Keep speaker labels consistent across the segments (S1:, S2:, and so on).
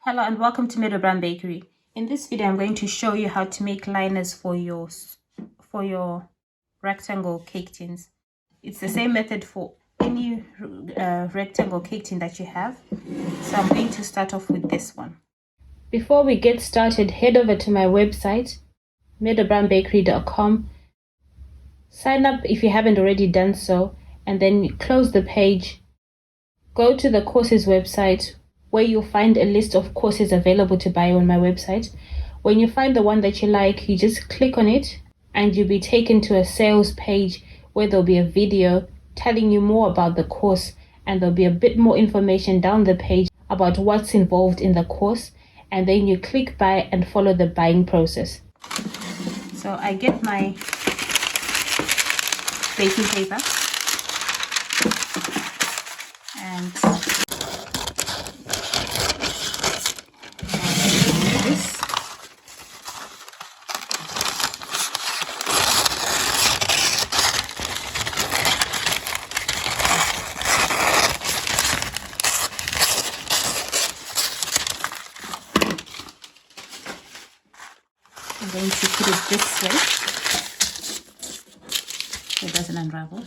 S1: Hello and welcome to Meadow Bakery. In this video, I'm going to show you how to make liners for your rectangle cake tins. It's the same method for any rectangle cake tin that you have. So I'm going to start off with this one. Before we get started, head over to my website, meadowbakery.com. Sign up if you haven't already done so, and then close the page. Go to the courses website, where you'll find a list of courses available to buy on my website. When you find the one that you like, you just click on it and you'll be taken to a sales page where there'll be a video telling you more about the course, and there'll be a bit more information down the page about what's involved in the course, and then you click buy and follow the buying process. So I get my baking paper and this. I'm going to put it this way so it doesn't unravel.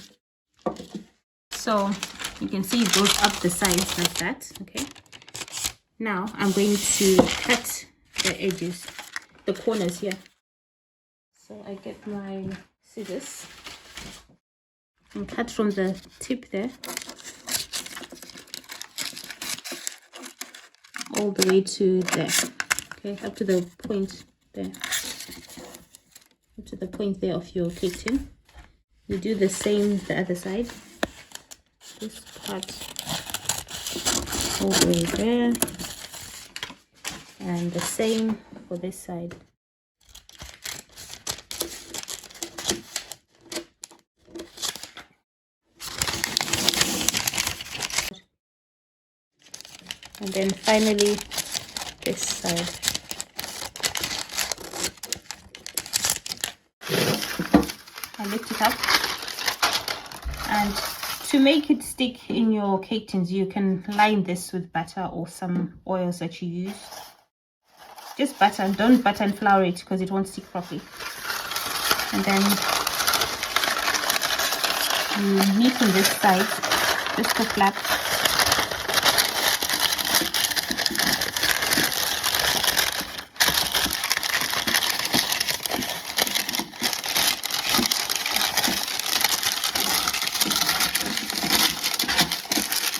S1: So you can see it goes up the sides like that. Okay, now I'm going to cut the edges, the corners here. So I get my scissors and cut from the tip there all the way to there. Okay, up to the point there, up to the point there of your cake tin. You do the same the other side. This part all the way there, and the same for this side. And then finally this side. I lift it up, and to make it stick in your cake tins, you can line this with butter or some oils that you use. Just butter, don't butter and flour it because it won't stick properly. And then you neaten this side, just the flap.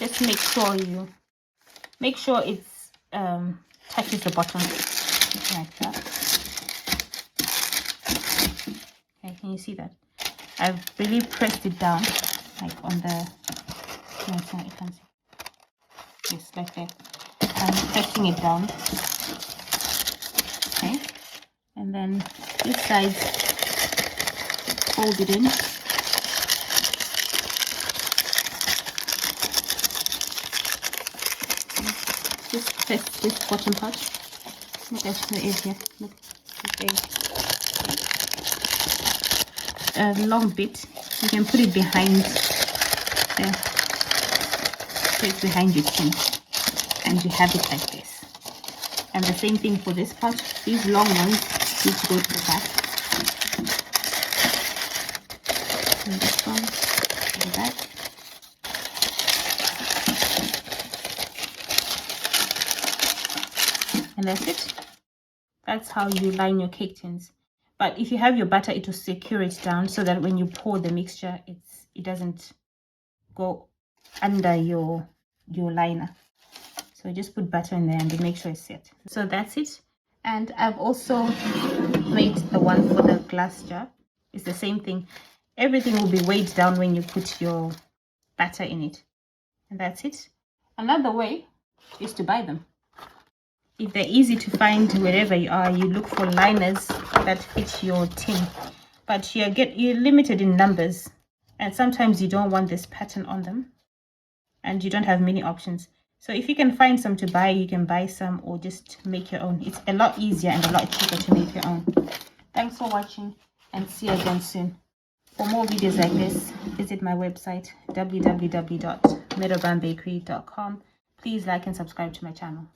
S1: Just make sure it's touches the bottom like that. Okay, can you see that? I've really pressed it down, like on the. No, it's not, you can't see. Yes, like that. I'm pressing it down. Okay, and then this side, fold it in. Just press this bottom part. Look at the edge here. Look, a long bit. You can put it behind there, straight behind your tin, and you have it like this. And the same thing for this part. These long ones need to go to the back. And this one to the back. And that's it. That's how you line your cake tins. But if you have your butter, it will secure it down so that when you pour the mixture, it doesn't go under your liner. So just put butter in there and then make sure it's set. So that's it. And I've also made the one for the glass jar. It's the same thing. Everything will be weighed down when you put your batter in it. And that's it. Another way is to buy them. If they're easy to find wherever you are, you look for liners that fit your tin. But you're limited in numbers, and sometimes you don't want this pattern on them, and you don't have many options. So if you can find some to buy, you can buy some or just make your own. It's a lot easier and a lot cheaper to make your own. Thanks for watching, and see you again soon. For more videos like this, visit my website, www.meadowbakery.com. Please like and subscribe to my channel.